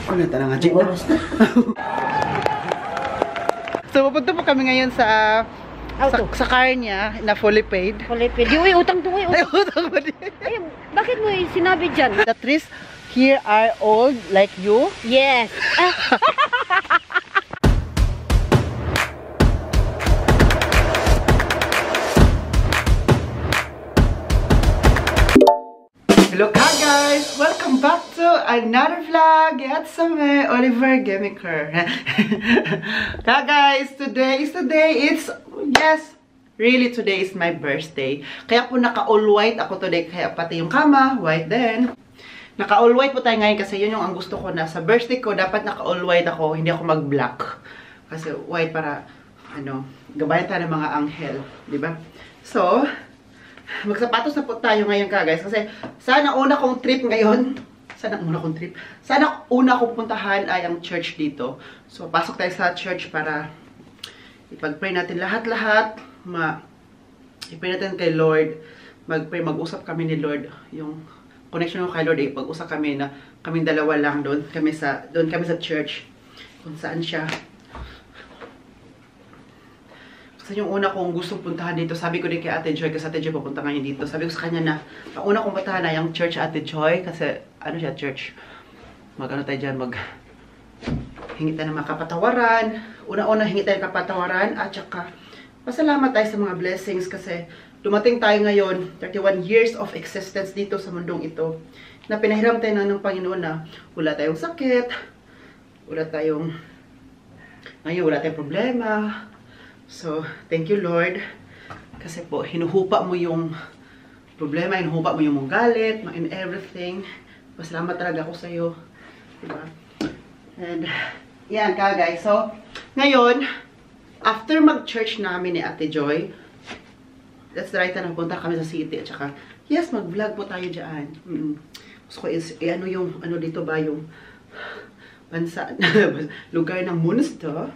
Ano na nga, Jake na. So, pupunta po kami ngayon sa car niya na fully paid. Fully paid. Uy, utang to, uy. Ay, utang ba din? Ay, bakit mo sinabi dyan? The trees here are old like you. Yes. Hello guys! Welcome back to another vlog. It's me, Oliver Gemiker. Guys, today is the day. Really today is my birthday. Kaya po naka-all white ako today. Kaya pati yung kama, white din. Naka-all white po tayo ngayon kasi yun yung ang gusto ko na sa birthday ko. Dapat naka-all white ako, hindi ako mag-black. Kasi white para, gabayan tayo ng mga anghel. Diba? So, magsapatos na po tayo ngayon guys. Kasi sana una kong trip ngayon. Sana una kong puntahan ay ang church dito. So pasok tayo sa church para ipag-pray natin lahat-lahat. I-pray natin kay Lord. Mag-pray, mag-usap kami ni Lord. Yung connection ko kay Lord, pag-usap kami na kaming dalawa lang doon. Kami sa church. Kung saan siya. Kasi yung una kong gustong puntahan dito, sabi ko din kay Ate Joy, kasi Ate Joy papunta ngayon dito. Sabi ko sa kanya na, ang una kong puntahan na yung church Ate Joy, kasi ano siya, church. Tayo dyan, hingi tayo ng mga kapatawaran. Una-una hingi tayo ng kapatawaran, at saka pasalamat tayo sa mga blessings kasi dumating tayo ngayon, 31 years of existence dito sa mundong ito, na pinahiram tayo ng Panginoon na wala tayong sakit, wala tayong problema. So, thank you Lord. Kasi po, hinuhupa mo yung problema, hinuhupa mo yung mong galit, and everything. Pasalamat talaga ako sa'yo. Diba? And, yan ka guys. So, ngayon, after mag-church namin ni Ate Joy, that's the right time na punta kami sa city. At saka, yes, mag-vlog po tayo dyan. Gusto ko is, dito ba yung bansa, lugar ng Munster.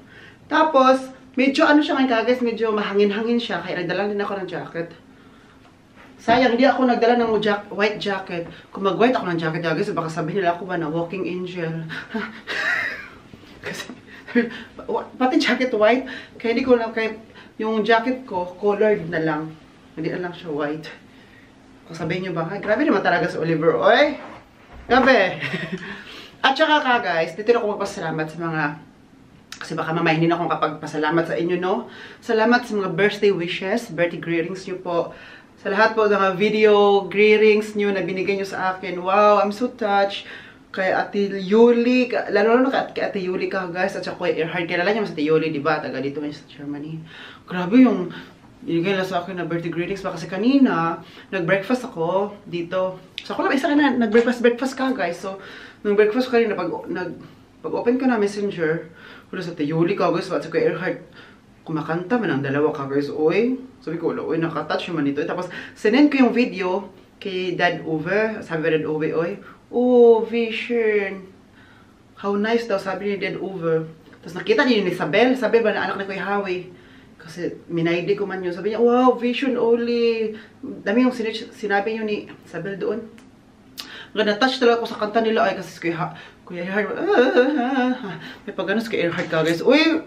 Tapos, medyo siya ngayon guys, medyo mahangin-hangin siya, kaya nagdala din ako ng jacket. Sayang, hindi ako nagdala ng white jacket. Kung mag-white ako ng jacket guys, baka sabihin nila ako ba na walking angel. Kasi, pati jacket white, kaya hindi ko na, kaya yung jacket ko, colored na lang. Hindi na lang siya white. Kung sabihin nyo ba, ay, grabe naman talaga sa Oliver, oy! Grabe! At saka guys, dito na ako magpasalamat sa mga, kasi baka mamaya hindi na akong kapagpasalamat sa inyo, no? Salamat sa mga birthday wishes, birthday greetings nyo po. Sa lahat po ng mga video greetings nyo na binigay nyo sa akin. Wow, I'm so touched. Kay Ate Yuli, lalo kay Ate Yuli ka guys, at saka kay Earhard. Kilala niyo sa Ate Yuli, diba? Taga dito ngayon sa Germany. Grabe yung binigay nila sa akin na birthday greetings pa. Kasi kanina, nag-breakfast ako dito. So ako lang isa ka na, nag-breakfast ka guys. So, nag-breakfast ko kanina, pag-open ko na messenger, wala sa Ate Yuli ka guys, at saka kay Earhard, kumakanta man ang dalawa ka guys. Oy, sabi ko, oy, nakatouch naman ito. Tapos, sinend ko yung video kay Dad Uwe. Sabi Dad Uwe, oy, oh, Vision. How nice daw, sabi ni Dad Uwe. Tapos nakita niyo ni Isabel. Isabel ba na anak ni Kuya Howie? Kasi minaydi ko man yun. Sabi niya, wow, Vision Oli. Dami yung sinabi niyo ni Isabel doon. Na-touch talaga ko sa kanta nila. Ay, kasi Kuya Earhard, may pag-ganos kay Earhard ka guys. Uy,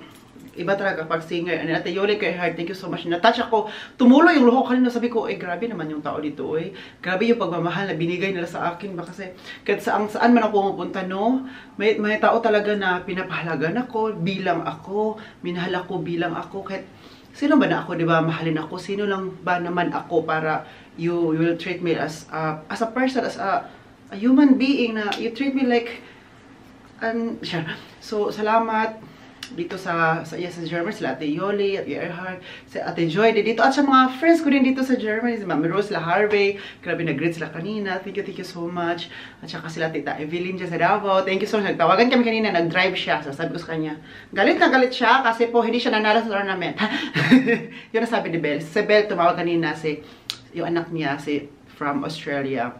iba talaga pag singer. And Ate Yoli, kay Earhard, thank you so much. Na-touch ako. Tumulo yung luho kanina. Sabi ko, grabe naman yung tao dito. Grabe yung pagmamahal na binigay nila sa akin. Kasi kahit saan man ako pumunta, no? May tao talaga na pinapahalagan ako, bilang ako, minahal ako, bilang ako. Kahit sino ba na ako, di ba? Mahalin ako. Sino lang ba naman ako para you will treat me as a person, as a human being na you treat me like so, salamat dito sa Germany, sila Ate Yoli, Ate Earhard, si Ate Joy dito, at sa mga friends ko din dito sa Germany, si Mami Rose, la Harvey, grabe nag-greet sila kanina, thank you so much, at saka sila Tita Evelyn dyan sa Davao, thank you so much, nagtawagan kami kanina, nag-drive siya, so sabi ko sa kanya, galit na galit siya, kasi po hindi siya nanalo sa tournament, yun ang sabi ni Belle, si Belle tumawag kanina, yung anak niya, from Australia.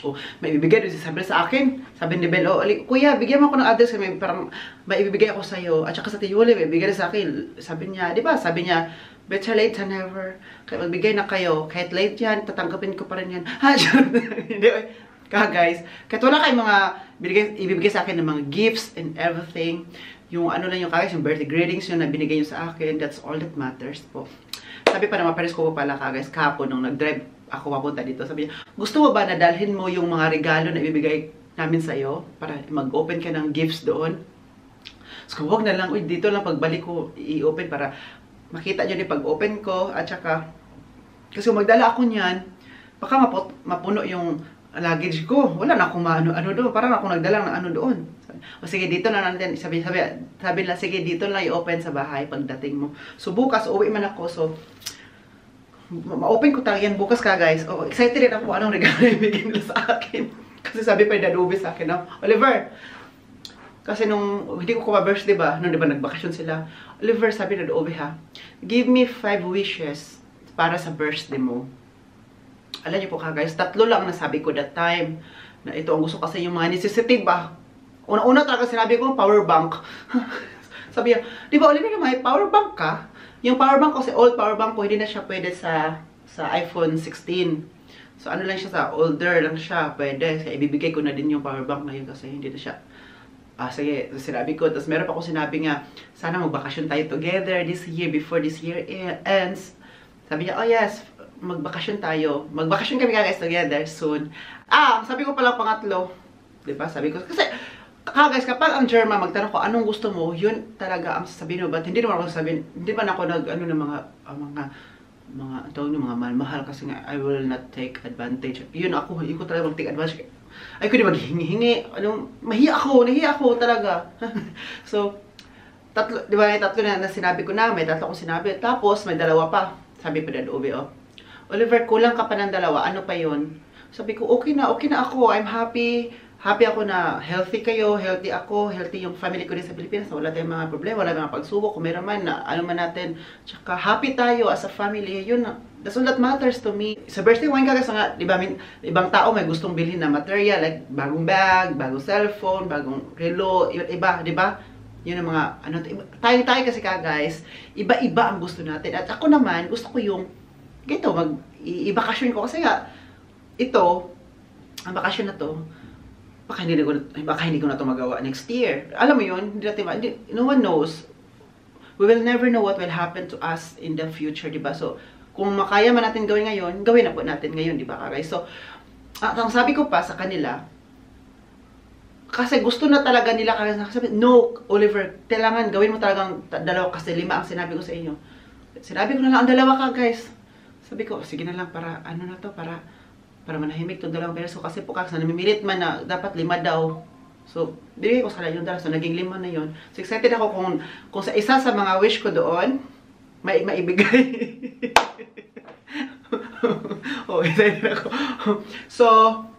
Oh, may ibibigay din si Isabel sa akin. Sabi ni Bel, oh, kuya, bigyan mo ako ng address. May ibibigay ako sa'yo. At saka sa Tiyuli, may ibigay sa akin. Sabi niya, di ba? Sabi niya, better late than never. Kaya magbigay na kayo. Kahit late yan, tatanggapin ko pa rin yan. Ha, hindi, Guys, kahit wala kayong mga ibibigay sa akin ng mga gifts and everything, yung ano lang yung guys, yung birthday greetings yun na binigay nyo sa akin, that's all that matters po. Sabi pa naman, pares ko pala guys, kahapon nung nag-drive ako papunta dito, sabi niya, gusto mo ba na dalhin mo yung mga regalo na ibibigay namin sa'yo para mag-open ka ng gifts doon? So, huwag na lang, uy, dito lang pagbalik ko i-open para makita nyo din pag-open ko at saka, kasi magdala ako niyan, baka mapuno yung luggage ko. Wala na akong ano doon. Parang ako nagdala ng ano doon. O sige, dito na natin. Sabi nila, sige, dito lang i-open sa bahay pagdating mo. So, bukas, uwi man ako. So, ma-open ko talaga yan bukas ka, guys. Oh, excited rin ako anong regalo ibigay nila sa akin. Kasi sabi pa yung Dad Ubi sa akin, no? Oliver, kasi nung, hindi ko birthday ba? Nung diba nagbakasyon sila. Oliver, sabi na Dad Ubi ha, give me 5 wishes para sa birthday mo. Alam niyo po ka guys, 3 lang nasabi ko that time. Na ito ang gusto kasi yung mga necessity ba. Una-una talaga sinabi ko, power bank. Sabi niya, di ba Oliver, may power bank ka? Yung power bank kasi old power bank ko, hindi na siya pwede sa iPhone 16. So ano lang siya, sa older lang siya, pwede. Kaya ibibigay ko na din yung power bank ngayon kasi hindi na siya. Sige, sinabi ko. Tapos meron pa ako sinabi nga, sana magbakasyon tayo together this year before this year ends. Sabi niya, oh yes, magbakasyon tayo. Magbakasyon kami guys together soon. Sabi ko pala pangatlo. Diba? Sabi ko, kasi, guys, kapag ang German magtanong ko, anong gusto mo, yun talaga ang sasabihin mo. But hindi naman ako sasabihin, hindi man ako ano ng mga mahal kasi nga, I will not take advantage. Yun ako, hindi ko talaga mag-take advantage. Ay, ko di maghingi-hingi. Nahiya ako talaga. So, diba, 3 na sinabi ko na, may 3 akong sinabi. Tapos, may 2 pa. Sabi pa Dad Ubi, Oliver, kulang ka pa ng 2. Ano pa yun? Sabi ko, okay na ako. I'm happy. Happy ako na healthy kayo, healthy ako, healthy yung family ko din sa Pilipinas. Wala tayong mga problema, wala mga pagsubok. Kung meron man, ano man natin. Tsaka happy tayo as a family. Yun, that's all that matters to me. Sa birthday wine ka kasi nga, di ba, ibang tao may gustong bilhin na material, like bagong bag, bagong cellphone, bagong relo, iba, di ba? Yun ang mga, tayo kasi guys, iba-iba ang gusto natin. At ako naman, gusto ko yung, ganito, i-bakasyon ko kasi nga, ito, ang bakasyon na to, baka hindi ko na to magawa next year. Alam mo yun, no one knows. We will never know what will happen to us in the future, diba? So, kung makaya man natin gawin ngayon, gawin na po natin ngayon, diba guys? So, ang sabi ko pa sa kanila, kasi gusto na talaga nila, sabi, no, Oliver, kailangan gawin mo talagang 2 kasi 5 ang sinabi ko sa inyo. Sinabi ko na lang ang 2 ka, guys. Sabi ko, sige na lang, para ano na to, para manahimik itong 2 peso. Kasi po kasi namimilit man na dapat 5 daw. So, bigay ko sa yung 2. So, naging 5 na yun. So, excited ako kung sa isa sa mga wish ko doon, maibigay. Excited ako. So,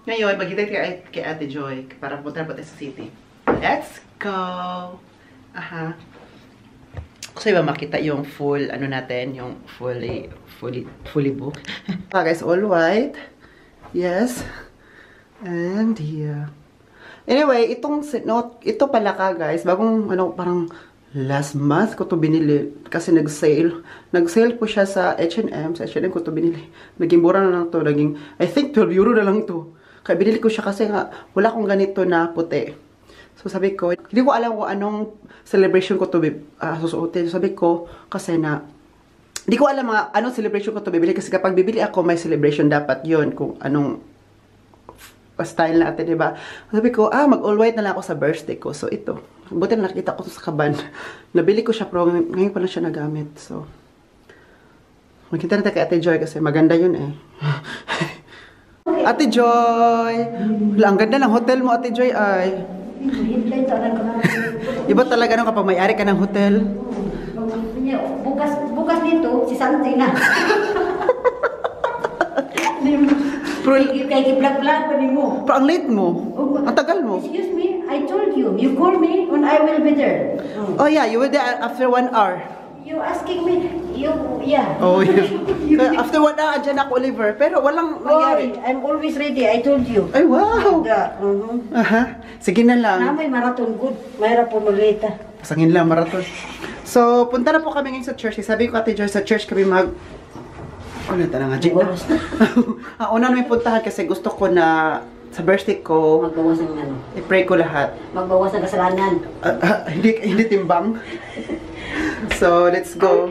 ngayon, maghintay kay Ate Joy para pumunta po tayo sa city. Let's go! Gusto ba makita yung full, natin, yung fully book. Guys, all white. Yes. And here. Anyway, ito pala ka guys, bagong parang last month ko to binili kasi nag-sale. Nag-sale po siya sa H&M. Sa H&M ko to binili. Naging mura na lang to. Naging, I think 12 euro na lang to. Kaya binili ko siya kasi nga wala akong ganito na puti. So sabi ko, hindi ko alam kung anong celebration ko to susuotin. So sabi ko, kasi hindi ko alam anong celebration ko to bibili. Kasi kapag bibili ako, may celebration dapat yon kung anong style natin, diba? Sabi ko, mag-all white na lang ako sa birthday ko. So ito, buti na nakita ko to sa kaban. Nabili ko siya, pero ngayon pa lang siya nagamit. So, magkita natin kay Ate Joy kasi maganda yun eh. Ate Joy! Ang ganda ng hotel mo, Ate Joy ay. Iba talaga nung kapag may-ari ka ng hotel. Bukas dito, si Santi na. Kaya i-vlog-vlog pa rin mo. Pero ang late mo. Ang tagal mo. Excuse me, I told you. You call me when I will be there. Oh yeah, you were there after 1 hour. You asking me, yeah. Oh yeah. So, after 1 hour, andyan ako, Oliver. Pero walang nangyari. I'm always ready, I told you. Ay, wow. Sige na lang. May marathon good. Mayroon po malita. Pasangin lang, marathon. So, punta na po kami ngayon sa church. Sabi ko, Ate Joy, sa church kami una na nga, Jig na. Una na may puntahan kasi gusto ko na sa birthday ko, Magbawas ng ano. i-pray ko lahat. Magbawas ng kasalanan. Hindi timbang. So, let's go.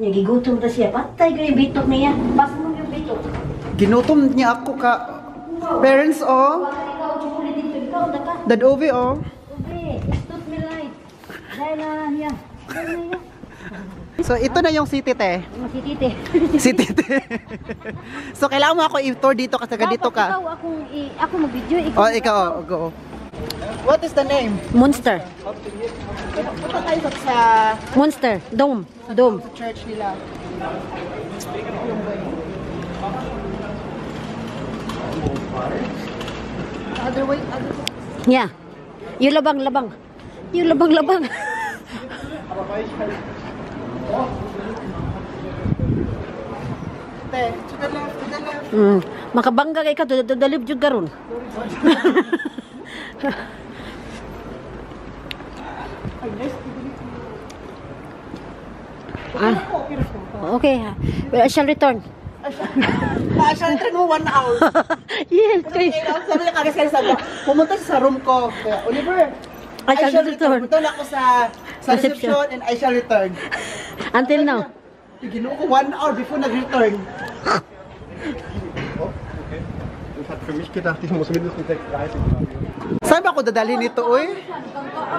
Nagigutom na siya. Patay ko yung bitok niya. Basta mo yung bitok. Ginutom niya ako ka. Parents, oh. Baka ikaw, chocolate dito. Ikaw, daka. Dad Ovi, oh. Okay, stop me right. Dahil na niya. Dahil na niya. So, ito na yung city, te. Si Tite. City, te. So, kailangan mo ako i-tour dito kasi dito Dapat ka. ikaw, ako mag-video. Oh, ikaw, oh, go. What is the name? Monster. Punta tayo sa Monster. Dome. Dome. church nila. Other way, other way. Yeah. Yung labang. Yung labang. Te, to the left, to the left. Makabangga kay ka. Dadalib jud karon. Okay. I shall return. Siya, train mo 1 hour. Yes. Sabi niya kagas sa pumunta siya sa room ko. Kaya, Oliver, I shall return. Punta na ako sa reception and I shall return. Until now. Ginuo ko 1 hour before nag-return. Ich hatte für mich gedacht, ich muss mindestens 6:30 fahren. Saan ba ako dadalhin nito, oy?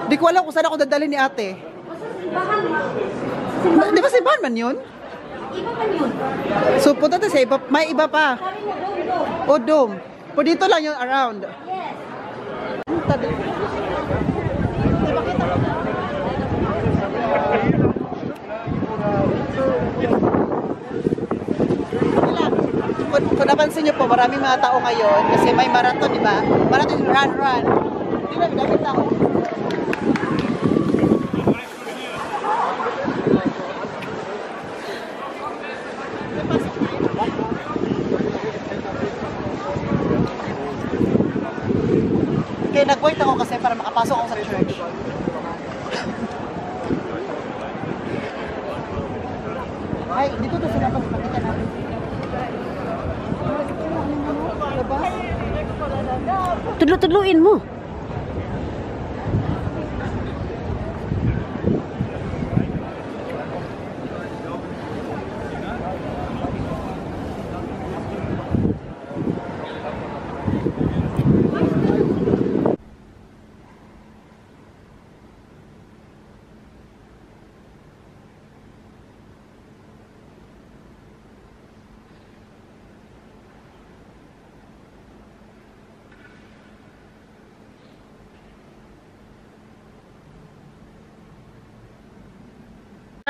Di ko alam kung saan ako dadalhin ni ate. Di ba si Van man yun? Iba pa yun. So punta tayo sa iba, may iba pa. O dome. O dito lang yung around. Yes. Kung napansin niyo po, maraming mga tao ngayon kasi may marathon, di ba? Marathon, run. Hindi na, daming tao. Kaya nag-wait ako kasi para makapasok ako sa church. Ay, dito to sila pakita natin. Diba? Tudlo-tudluin mo.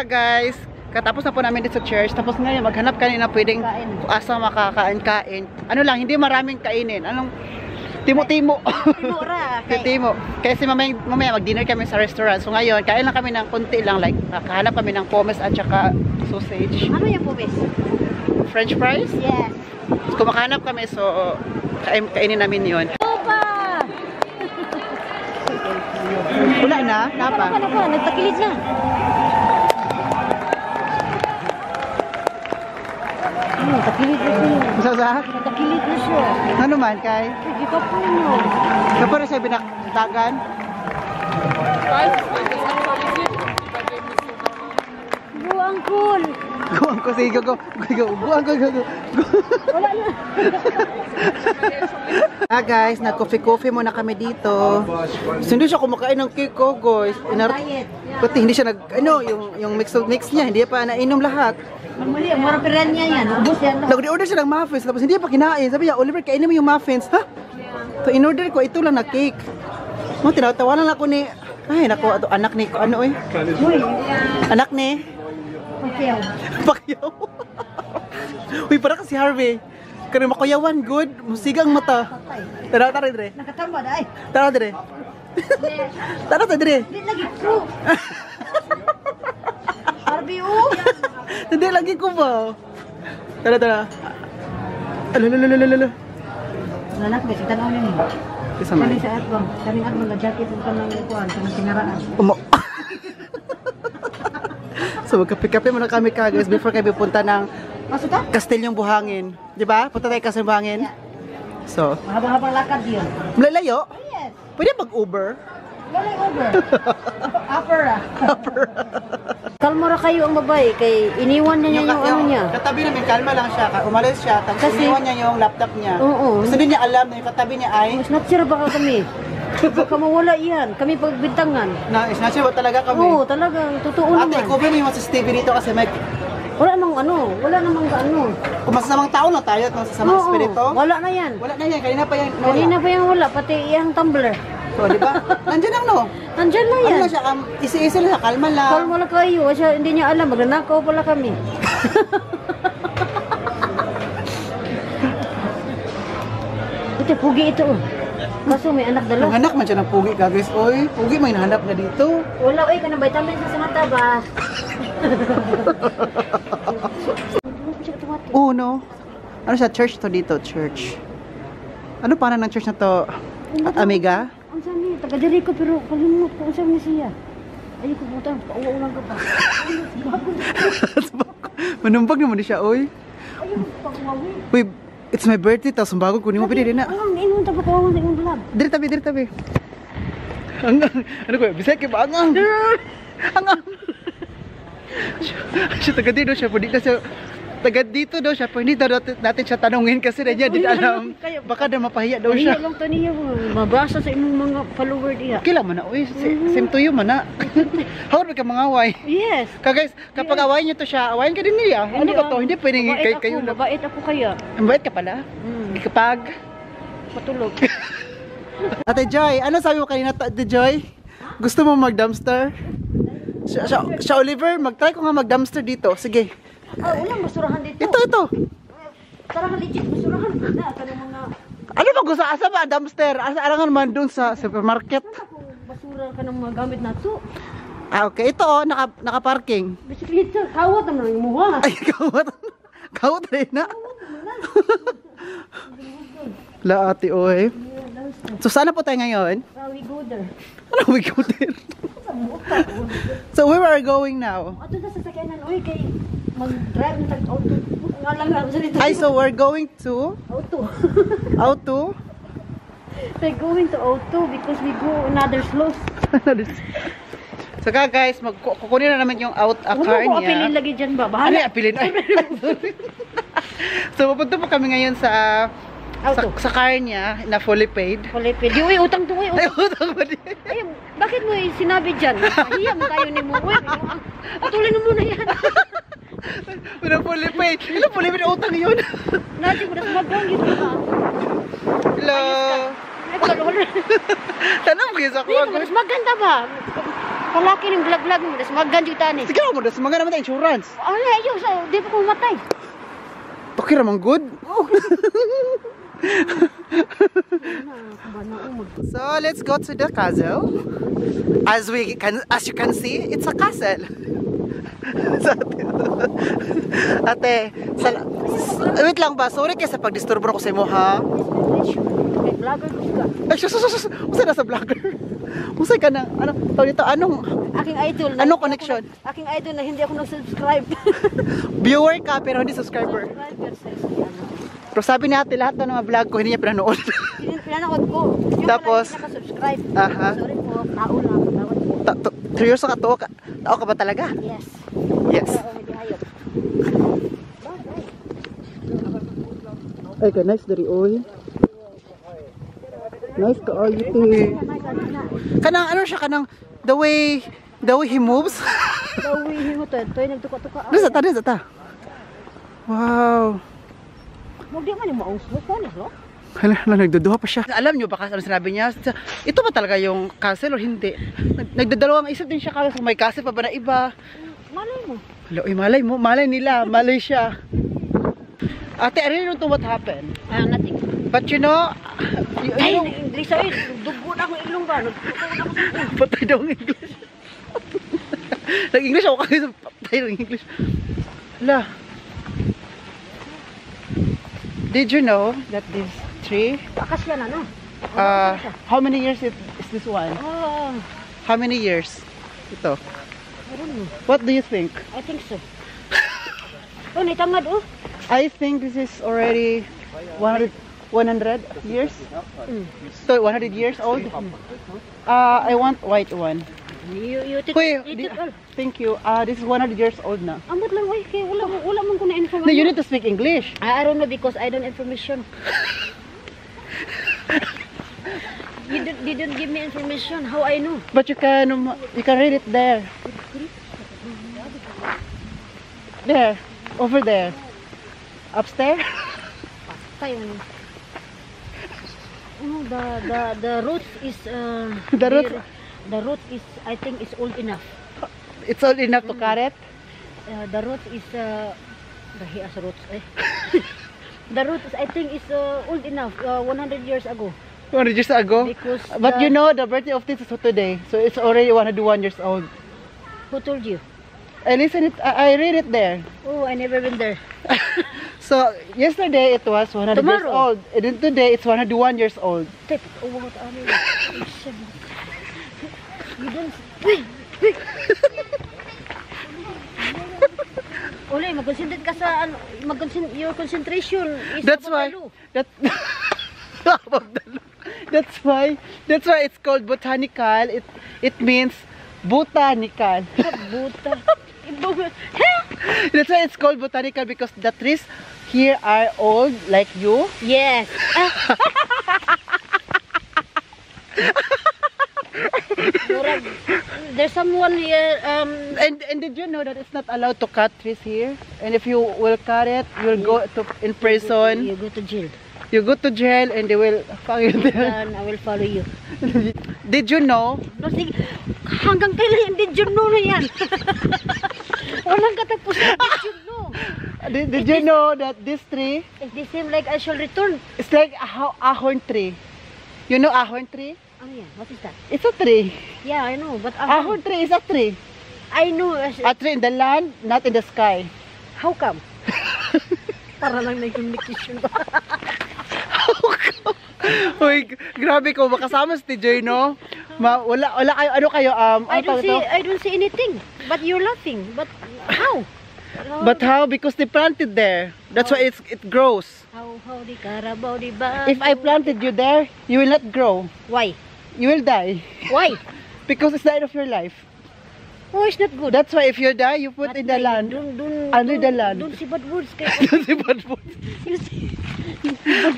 Guys, katapos na po namin dito sa church. Tapos ngayon, maghanap kanina pwedeng asa makakain-kain. Ano lang, hindi maraming kainin. Anong timo-timo. Timura. Timo. Kasi mamaya mag-dinner kami sa restaurant. So ngayon, kain lang kami ng konti lang. Like, nakahanap kami ng pommes at saka sausage. Ano yung pubis? French fries. Yes. So, kung makahanap kami, so kainin namin yun. Opa! Wala na? Napa? Nagtakilid na. Takilid na siya. Sa? Takilid na siya. Ano man, kay? Hindi ka po yun. Kapag siya binakdagan? Buang cool. Guwang ko, sige, go. Guwang ko. Wala na. Guys, nag-coffee muna kami dito. So, hindi siya kumakain ng cake ko, guys. Diet. Pati hindi siya yung mix niya, hindi pa nainom lahat. Mamuli, mura piran niya yan. Ubus yan. Nag-order siya ng muffins, tapos hindi pa kinain. Sabi niya, Oliver, kainin mo yung muffins. Ha? So, in-order ko, ito lang na cake. Tinatawanan ako ni, ay, naku, anak ni, ano eh? Uy. Anak ni? Okay. Pakyaw. Uy, parang kasi Harvey. Kaya makuyawan, good. Musigang mata. Tara, dire. Nakatamba na ay. Tara, dire. Tara, dire. Hindi lagi ko. RBO. Hindi, lagi ko ba? Tara. Alala. Nanak, kasi tanaw niya niya. Isa Kani man. sa atbang. Kani atbang na jacket ang kanang kuhan. Kanang sinaraan. So, magkape-kape muna kami guys before kami punta ng Masuk ka? Kastilyong Buhangin. Di ba? Punta tayo Kastilyong Buhangin. So, Mahaba-habang lakad yun. malalayo? Yes. Pwede mag-Uber? Wala over. Upper ah. Kalma ra kayo ang babae kay iniwan niya yung ano niya. Katabi namin, kalma lang siya. Umalis siya, tapos Kasi- iniwan niya yung laptop niya. Oo. Gusto din niya alam na yung katabi niya ay Snatcher baka kami. Baka mawala yan. Kami pagbintangan. na snatcher ba talaga kami? Oo, talagang totoo Ate, naman. cover mo yung CCTV dito kasi may Wala namang ano. Wala namang ano. kung masasamang tao na tayo at masasamang Oo, espiritu. wala na yan. Wala na yan, kanina pa yan. Kanina pa yung wala. Pati iyang tumbler. So, di ba? Nandiyan lang, no? Nandyan na Ano yan. lang siya, isi-isi lang, kalma lang. Kalma lang kayo. Siya, hindi niya alam. Magnanakaw pala kami. Ito, pugi ito. Oh. Kaso may anak dala. Ang anak man siya ng pugi ka, guys. Oy, pugi may nahanap na dito. Wala, oy, kanang vitamin sa mata ba? Oh, no. Ano siya? Church to dito, church. Ano pa ng church na to? Amiga? Ang sami, taga-diri ko pero kalimut ko. Ang sami siya. Ayaw ko butang, pauwa-ulang ka pa. Manumbag naman din siya, oy. Ayaw ko pag-uwawi. Uy, it's my birthday, tapos bago kunin mo, pwede rin na. Ang inuman tabi kawawan sa imong vlog. Diri tabi, diri tabi. Ano ko, bisay kay baangang. Angang. Siya taga dito siya, pwede na siya. Taga dito daw siya, pwede daw natin siya tanungin kasi na niya, di alam. Baka daw mapahiya daw siya. Ayaw lang to niya, mabasa sa imong mga follower diya. Kila man na, uy, same to you man na. Hawad ka mga away. Yes. Guys, kapag awayin niyo to siya, awayin ka din niya. Ano ba to? Hindi pwedeng kayo na. Mabait ako kaya. Ang bait ka pala. Kapag Matulog. Ate Joy, ano sabi mo kanina, Ate Joy? Gusto mo mag-dumpster? Siya Oliver, mag-try ko nga mag-dumpster dito. Sige. Ulang basurahan dito. Ito. Tarahan legit basurahan. Na, kanang mga Ano ba gusto? Asa ba dumpster? Asa arangan man doon sa supermarket? basura ka ng mga gamit na to. Ah, okay. Ito oh, naka-parking. Bisikleta, kawat naman yung muha. Ay, kawat. Kawat rin na. La ate, oy. So, sana po tayo ngayon? We go there. Ano we go there? So, where are we going now? Ato na sa sakyanan, oy, kay mag-drive ng tag-auto. Nga lang nga sa dito. Ay, so we're going to Auto. Auto? We're going to auto because we go another slope. So guys, kukunin na naman yung car Huwag mo ko niya. apilin lagi dyan ba? Ano Bahala. yung apilin? Ay, so pupunta po kami ngayon sa Auto. sa car niya na fully paid. Kulipid. Uy, utang to, uy. Ay, utang ba din? Ay, bakit mo sinabi dyan? Hiya mo tayo ni mo. Uy, patuloy na muna yan. Una fully paid. Ilan fully paid utang yun? Natin mo na sumagawang yun ba? Hello. Ay, pagkaluhal. Tanong mo sa Hindi mo, ako. mas maganda ba? Palaki ng vlog-vlog mo, mas maganda yung tani. Sige mo, das mga naman tayo insurance. Ano, ayaw, di pa ko matay. Okay naman good. So let's go to the castle. As you can see, it's a castle. Ate, wait lang ba? Sorry kasi pag-disturbo ako sa imo ha. May vlogger ka. Ay, usay na sa vlogger. Usay ka na. Ano, tawag dito, anong Aking idol. Anong connection? Aking idol na hindi ako nag-subscribe. viewer ka pero hindi subscriber. Pero sabi ni ate lahat ng mga vlog ko hindi niya pinanood. Pinanood ko. Yung Tapos, pala hindi naka-subscribe. Aha. Sorry po, tao lang. Tawad po. 3 years ka to. Tao ka ba talaga? Yes. Yes. Oo, hindi hayop. Ay, ka nice dari oy. Nice ka oy ito. Kanang ano siya kanang the way he moves. Dawihin mo to. Ito yung nagtuka-tuka. Dito ta. Wow. Huwag di man yung mauslo. Paano lo? Hala, nagduduha pa siya. Alam niyo baka ano sinabi niya? Ito ba talaga yung castle or hindi? Nagdadalawang isip din siya kung may castle pa ba na iba. Malay mo. Hala, uy, malay mo. Malay nila. Malay siya. Ate, I really don't know what happened. Nothing. But you know, Ay, English ay. Dugo na akong ilong ba? Dugo na ako sa ilong. patay daw ang English. Nag-English ako kasi patay ng English. Hala. Did you know that this tree, Bakas yan ano? how many years is this one? Oh, How many years? Ito. I don't know. What do you think? I think so. Oh, naitangad oh. I think this is already 100 years. So 100 years old. I want white one. You take Wait, it all. thank you. This is 100 years old na. Ambot lang oy, kay wala man ko na information. No, you need to speak English. I don't know because I don't information. You didn't give me information. How I know? But you can read it there. There, over there, upstairs. Tayo. Oh, the roots is The roots- the root is I think is old enough. It's old enough to cut it. The root is dahi as roots eh. The root is I think is old enough 100 years ago. 100 years ago. Because But you know the birthday of this is today, so it's already 101 years old. Who told you? I listen it. I read it there. Oh, I never been there. So yesterday it was 100 years Tomorrow. old, and then today it's 101 years old. Tip. Oh, what are you? You don't. Uli, mag-concentrate ka sa ano, your concentration is That's why. That. That's why it's called botanical. It means botanical. Buta. That's why it's called botanical because the trees here are old like you. Yes. There's someone here. And did you know that it's not allowed to cut trees here? And if you will cut it, you'll go to in prison. You go to jail. You go to jail and they will fuck you there. And I will follow you. Did you know? No, sige. Hanggang kailan yung did you know na yan? Walang katapos na did you know. Did you know that this tree If they seem like I shall return. is like a ahorn tree? You know ahorn tree? Ano yan? What is that? It's a tree. Yeah, I know. But Ahorn tree is a tree. I know. A tree in the land, not in the sky. How come? Para lang na communication ko. Uy, grabe ko makasama si TJ, no? Wala kayo, ano kayo, I don't see anything. But you're laughing. But how? But how? Because they planted there. That's why it grows. How di Carabao di ba? If I planted you there, you will not grow. Why? You will die. Why? Because it's the end of your life. Oh, it's not good. That's why if you die, you put in the land. Under the land. Don't see bad words kay. Don't say bad words. You see.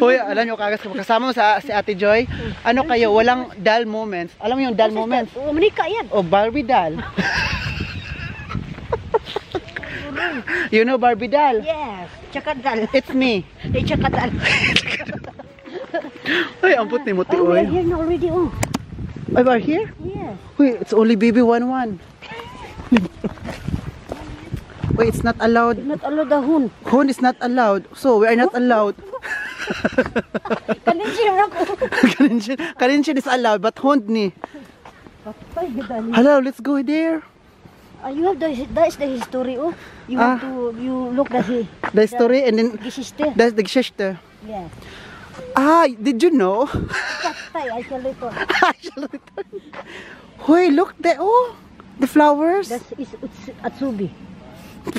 Hoy, alam nyo kagas, kasama mo si Ate Joy, ano kayo, walang dull moments. Alam mo yung dull moments? Oh, manika yan. O Barbie doll. You know Barbie doll? Yes. Chakadal. It's me. Eh, chakadal. Ay, amput ni Muti, Oh, we are oy. here na already. Oh. Ay, we're here? Yes. Wait, it's only BB11. Wait, it's not allowed. Not allowed the hun. Horn is not allowed. So, we are not allowed. Kanin siya ako. Karinshin is allowed, but hond ni. Patay, gidali. Hello, let's go there. You have that is the history. Oh. You have to, you look at The story and then Geschichte. that's the Geschichte. Yes. Ah, did you know? Patay, I shall return. Hoy, look there. Oh, the flowers. That is Atsubi.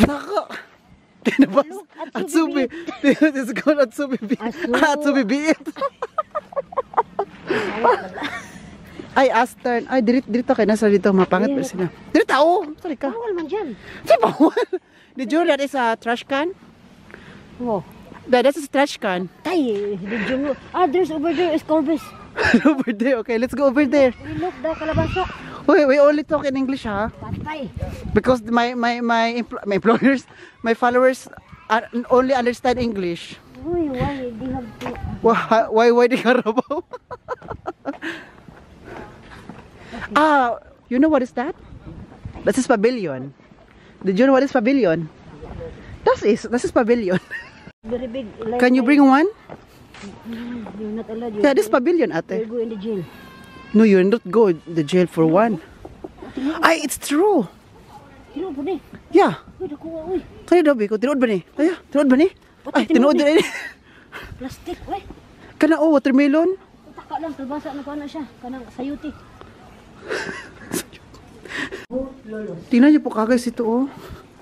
Nako. Tinabas. Atsubi. This is called Atsubi. Atsubi Beat. Ay, Astern. Ay, dito kayo. Nasa dito. Mapangit pa sila. Dito, oh. Sorry ka. Bawal man dyan. Si bawal. Did you know that is a trash can? Oh. That is a trash can. Tay, did you know? Ah, there's over there is Corbis. Over there. Okay, let's go over there. We look the kalabasa. Wait, we only talk in English, ha? Patay. Because my employers, my followers only understand English. Uy, why they have to... Why the Carabao? Ah, you know what is that? This is pavilion. Did you know what is pavilion? This is pavilion. Very big. Like, Can you bring one? You're not allowed. Yeah, this is pavilion, You'll ate. go in the jail. No, you're not go to the jail for one. Ay, it's true. Tino po ni. Yeah. Uy, nakuha, uy. Kaya daw, ko tinuod ba ni? Ay, tinuod ba ni? Ay, tinuod din. Plastic, uy. Kana, oh, watermelon. Taka lang, talbasa na pa na siya. Kanang sayuti. Tingnan niyo po kagay ito, oh.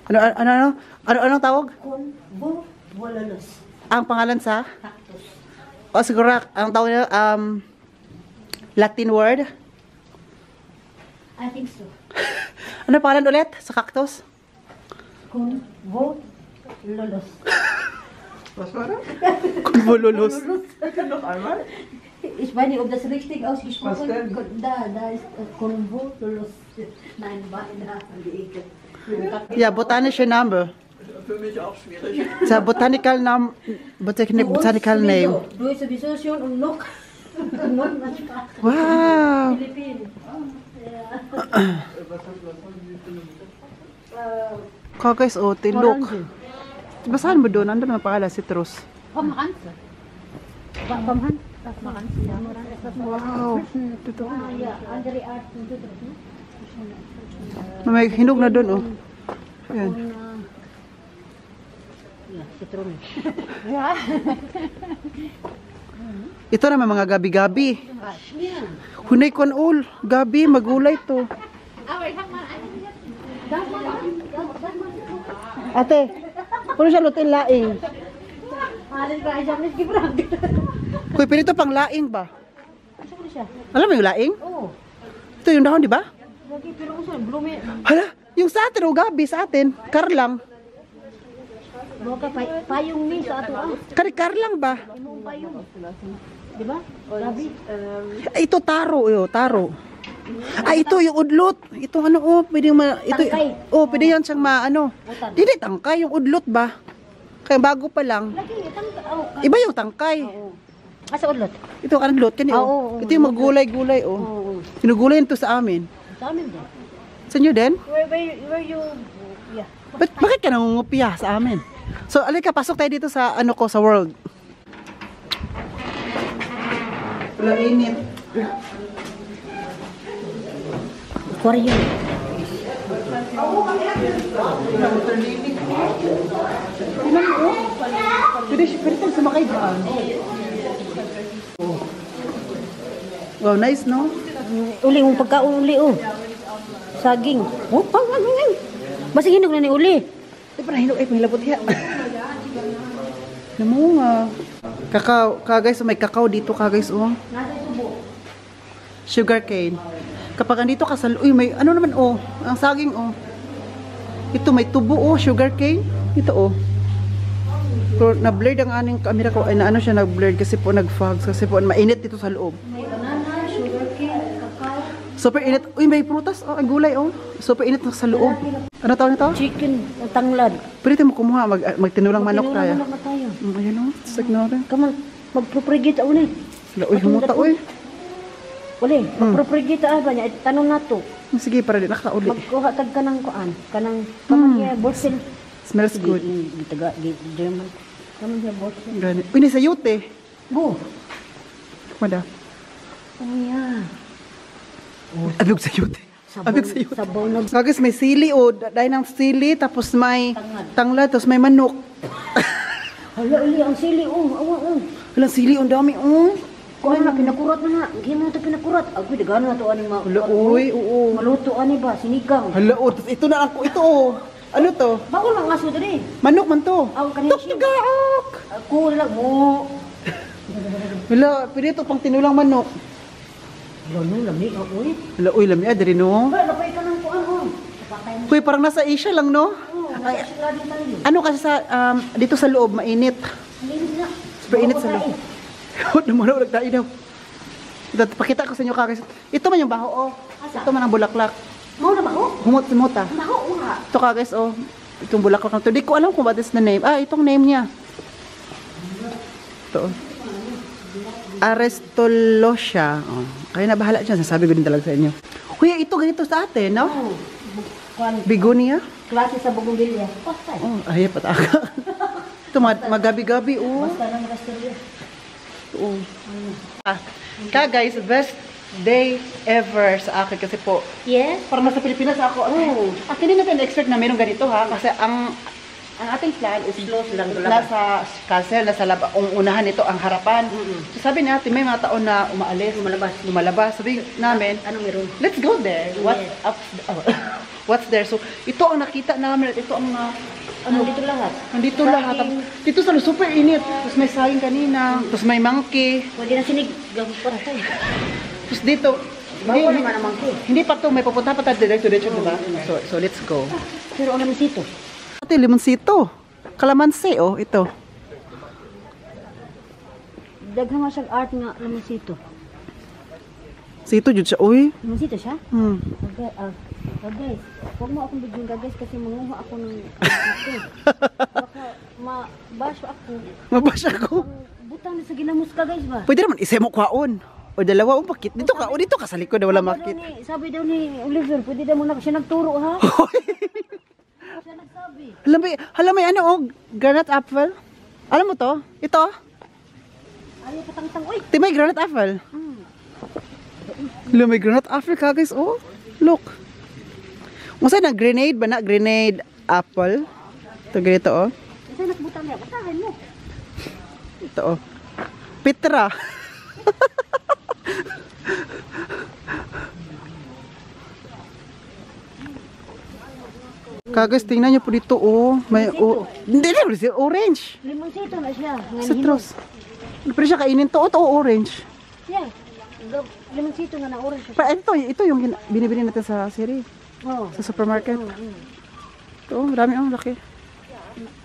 Anong tawag? Convolvulus. Ang pangalan sa? Cactus. O siguro, ang tawag nila, Latin word? I think so. Ano pangalan ulit sa cactus? Convolvulus. Was war das? Convolvulus. Noch einmal? Ich weiß nicht, ob das richtig ausgesprochen Was denn? Da ist Convolvulus. Nein, da an die Ecke. Ja, botanische Name. Für mich auch schwierig. Sa botanical name. Du ist sowieso schon und noch eine Sprache. Wow. Philippinen. Guys, oh, tilok. Basahan mo doon, nandun ang pangalan, citrus. Pomeranze. Pomeranze. Pomeranze, ja. Wow. Dito. Ja, andere Arten. May hinog na doon, oh. Ayan. Ja, Zitrone. Ito naman mga gabi-gabi. Ja. Hunay kon all. Gabi, magulay to. Aber ich hab mal eine Ate, puno siya lutin laing. Alin ka, ich hab nicht gefragt. Kuy, pero ito pang laing ba? Asa ko siya? Alam mo yung laing? Oo. Ito yung dahon, di ba? Lagi, pero usan, blume. Hala, yung sa atin, o gabi sa atin. Karlang. Bawa ka, payong ni sa ato ah. Karlang ba? Imong payong. Di ba? Gabi. Ay, ito taro, taro. Ay, ito yung udlot. Ito ano, pwede ito, Tangkay. pwede yan siyang Utan. Hindi tangkay, yung udlot ba? Kaya bago pa lang. Lagi, tangka. Oh, Iba yung tangkay. oo. Asa udlot? Ito ang udlot, kani, Oo, Ito yung magulay-gulay, Oo. Sinugulay to sa amin. Sa amin din. Sa inyo din? Where you, yeah. Bakit ka nangungupya sa amin? So, alika, pasok tayo dito sa sa world. Wala init. Aquarium. Pwede tayo sumakay dyan. Wow, nice, no? Uli, mong pagkauli, oh. Saging. Oh, ano yan? Basta hinog na ni uli. Ay, parang hinog. Ay, mahilabot hiya. Namunga. Kakao. Guys, may kakao dito, guys, oh. Sugar cane. Kapag andito ka sa uy, may ano naman, oh. Ang saging, oh. Ito, may tubo, oh. Sugar cane. Ito, oh. Pero na-blurred ang aning camera ko. Ay, na ano siya nag-blurred kasi po nag-fog. Kasi po mainit dito sa loob. May banana, sugar cane, kakao. Super init. Uy, may prutas. Oh, ang gulay, oh. Super init sa loob. Ano tawag nito? Chicken, tanglad. Pwede mo kumuha. Magtinulang manok tayo. Manok na tayo. Ayan, oh. Sag na rin. Come on, magproprigate uli. Uy, humuta, uy. Uli, magproprigate ba niya? Tanong na to. Sige, para din. Nakakauli. Magkuha tag ka ng kuan. Kanang, kaman niya, bolsil. Smells good. Gitaga, German. Kaman niya, bolsil. Ganit. Uy, ni sayote. Go. Mada. Ano yan? Abog sayote. Abog sayote. Sabaw na. Kagis, may sili, oh. Dahil ng sili, tapos may tanglad, tapos may manok. Hala, uli, ang sili, awa, Walang sili, ang dami, oh. Kuha na, pinakurat na na. Hindi mo ito pinakurat. Agoy, dagano na ito, aning mga. Hala, uy, oo. Maluto, ani ba? Sinigang. Hala, oh. Tapos ito na ako, ito, oh. Ano to? Bako lang aso dali. Manok man to. Aw, kanina siya. Tuktugaok! Ako lang mo. Hala, pwede ito pang tinulang manok. Lalo, lami, agoy. Hala, uy, lami, adri, no? Ba, lapay ka ng kuan, oh. Kapatay mo. Kuy, parang nasa Asia lang, no? Ay, sila din tayo. Ano kasi sa, dito sa loob, mainit. Linis na. Super init sa loob. Huwag naman ako nagdai daw. Pakita ko sa inyo kakis. Ito man yung baho, oh. Ito man ang bulaklak. Mau na ba, oh? Humot-humot, ah. Mau, nga. Ito kakis, oh. Itong bulaklak na ito. Di ko alam kung what is the name. Ah, itong name niya. Ito, oh. Aristolosia. Oh. Kaya na bahala dyan. Sasabi ko din talaga sa inyo. Kuya, ito ganito sa atin, no? Kuan, Begonia. klase sa bugumbilya. Patay. Oh, ay, pataka. Ito, magabi-gabi, oh. Basta ng rastelya. Oo. Guys, best day ever sa akin kasi po. Yes? Parang nasa Pilipinas ako. At hindi natin expect na mayroong ganito ha. Kasi ang ating plan is nasa castle, nasa unahan nito ang harapan. So sabi natin, may mga taon na lumalabas. Sabi namin, Anong meron? let's go there. what's there. So, ito ang nakita namin at ito ang Dito lahat. nandito lahat. Dito sa super init. Tapos may saging kanina. Tapos may monkey. Pwede na sinig. Gawin para tayo. Tapos dito, Bawal naman ang monkey. hindi pa to, may pupunta pa tayo diretso, diba? So let's go. Pero ang lamesito. Ate, limonsito. Kalamansi, oh, ito. Daghang nga siyang art nga lamesito. Sito, jud siya, uy. Lamesito siya? Hmm. Okay, guys. Huwag mo akong bigyan guys kasi manguha ako ng baka mabash ako. Mabash ako. Ang butang na sa ginamos ka guys ba? Pwede naman, isa mo kwaon. O dalawa, bakit? Dito ka, o dito ka sa likod na wala makit. Sabi daw ni Oliver, pwede daw mo na siya nagturo ha? Siya nagsabi. Hala may ano, oh, granite apple. Alam mo to? Ito? Ayaw patang-tang, uy! Di may granite apple? Hala may granite apple ka guys, oh. Look. Masa na grenade ba na? Grenade apple. Ito ganito, oh. Kasi nagbutang niya, batahin mo. Ito, oh. Petra. Kagas, tingnan nyo po dito, oh. May, oh. Hindi, orange. Limonsito na siya. Citrus. Pero siya kainin to, ito, orange. Yeah. Limonsito nga na orange. Pa, ito yung binibili natin sa siri. Oh. Sa supermarket. Ito, marami ang laki.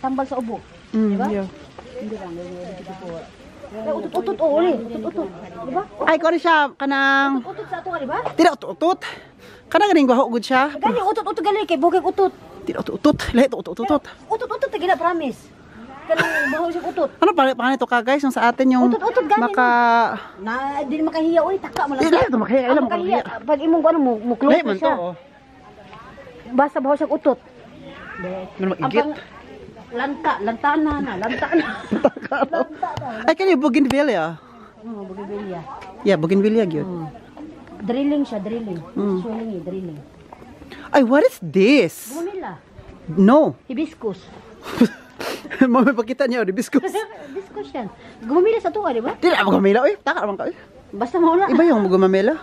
Tambal sa ubo. Diba? Yeah. Hindi lang, dito po. Utot-utot, uli. Utot-utot. Diba? Ay, kung siya, kanang... Utot sa ato ka, diba? Tidak utot-utot. Kanang ganing baho, good siya. Gani, utot-utot gali, kay bukay utot. Tidak utot-utot. Lahat utot-utot. Utot-utot, tagila, promise. Kanang baho siya utot. Ano pangalan ito ka guys? Yung sa atin yung Utot-utot gani, maka... Na, di makahiya, uy, taka mo lang. Hindi, ito makahiya. Alam mo Makahiya. makahiya. Pag imong ano mo, Lahat close man na to, siya. oh. Basta baho siya utot. Ano Ang mag-igit? lanta na. Ay, kanya bougainvillea. Oh, bugilya. Yeah, bougainvillea yun. Drilling siya, drilling. Drilling. Ay, what is this? Gumila. No. Hibiscus. Mami, pakita niya, hibiscus. Hibiscus yan. Gumila sa tuwa, di ba? Hindi na magamela, oy. Taka naman ka, oy. Basta mauna. Iba yung gumamela.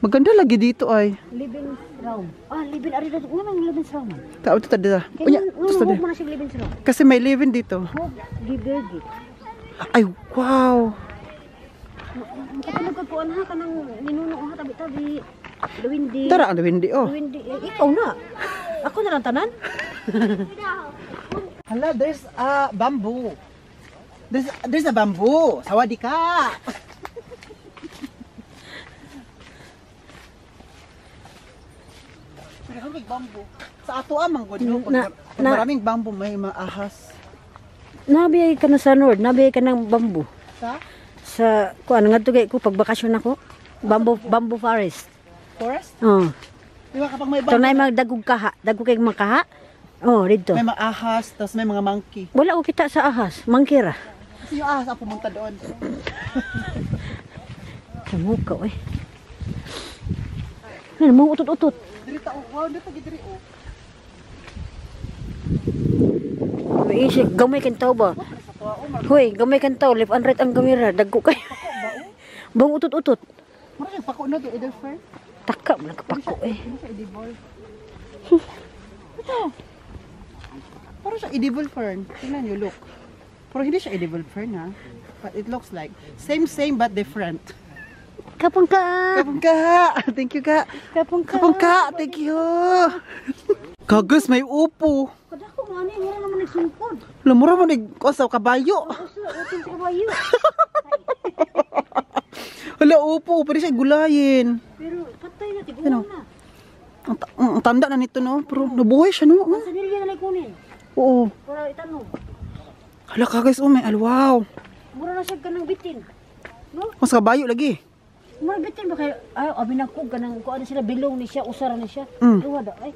Maganda lagi dito, ay. Living room. Living area. Ano ang living room? Tao ito tada. Kaya Unya, ito tada. huwag mo na siya living room. Kasi may living dito. Huwag, gibirgi. Ay, wow. Kapag nagkakuan ha, kanang ninuno ha, tabi-tabi. Lawindi. Tara, ang hindi, oh. Lawindi. Ikaw na. Ako na lang tanan. Hala, there's a bamboo. There's a bamboo. Sawadi ka. Maraming bamboo. Sa ato amang good no. Maraming bamboo may maahas. Nabiyay ka na sa Nord, nabiyay ka ng bamboo. Sa Sa, kuan nga to ko, pag bakasyon ako. Bamboo forest. forest? Oh. Di ba kapag may Ito bamboo, na yung mga dagog kaha. Dagog kay mga kaha. Oh, dito. may maahas, tapos may mga monkey. Wala ko kita sa ahas. Mangkira. Kasi yung ahas ang pumunta doon. Kamuka, eh. Ano mo utot-utot? Diri ta, wow, dito gidiri oh. Isip, gamay kan tao ba? Hoy, gamay kan tao. Left and right ang kamera. Dagko kayo. Bang utot-utot. Mura yung pako na do, either friend. Taka, nagpako eh. Hindi siya edible. Ito. Parang siya edible fern. Tingnan nyo, look. Pero hindi siya edible fern ha. But it looks like same but different. Kapang ka. Kapang ka! Thank you ka! Kapang ka. Kapang ka! Thank you! Kagus, may upo. Kada ko nga niya, wala naman nagsungkod. Lamura mo nag-osaw kabayo. Uso, utin sa kabayo. Hala, upo. Pwede siya gulayin. Pero patay na, tiguan na. Ang tanda na nito, no? Pero nabuhay siya, no? Sa nilya na kunin. Oo. Para itanong. Hala, kagus, oh, may alwaw. Mura na siya ganang bitin. No? Mas kabayo lagi. Mura bitin ba kayo? Ay, abinakog ganang, kung ano sila, bilong ni siya, usara ni siya. Luwa da, ay.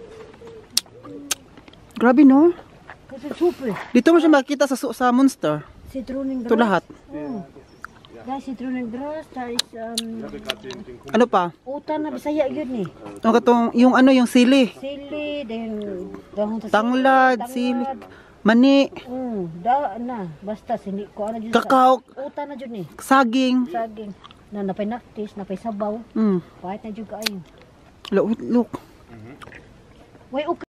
Grabe, no? Kasi super. Dito mo siya makikita sa monster. Citroning grass. Ito lahat. Guys, citroning grass, there is, Ano pa? utan na Bisaya yun eh. Ang katong, yung ano, yung sili. Sili, then, dahon sa Tanglad, sili, mani, Da na, basta sini ko ano dyan kakao, sa utan na dyan eh. saging. Saging. Na napay naktis, napay sabaw. Mm. Kahit na dyan kaayo. Look. Way okay.